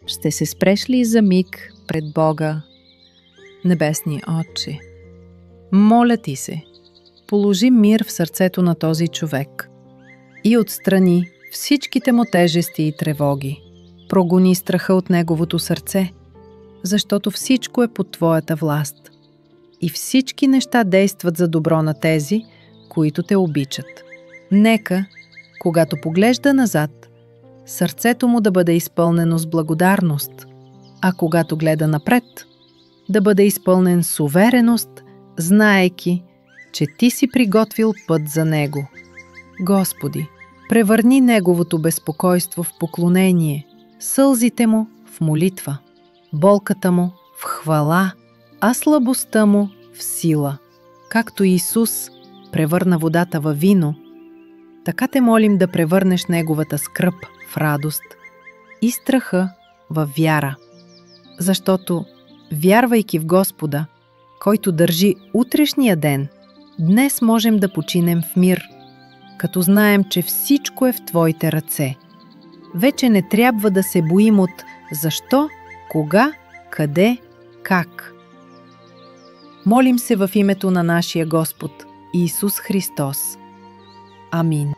Ще се спреш ли за миг пред Бога? Небесни Отче, моля Ти се, положи мир в сърцето на този човек и отстрани всичките му тежести и тревоги. Прогони страха от неговото сърце, защото всичко е под Твоята власт и всички неща действат за добро на тези, които Те обичат. Нека, когато поглежда назад, сърцето му да бъде изпълнено с благодарност, а когато гледа напред, да бъде изпълнен с увереност, знаейки, че Ти си приготвил път за него. Господи, превърни неговото безпокойство в поклонение, сълзите му в молитва, болката му в хвала, а слабостта му в сила. Както Исус превърна водата във вино, така Те молим да превърнеш неговата скръб в радост и страха във вяра. Защото, вярвайки в Господа, който държи утрешния ден, днес можем да починем в мир, като знаем, че всичко е в Твоите ръце. Вече не трябва да се боим от защо, кога, къде, как. Молим се в името на нашия Господ Исус Христос. Амин.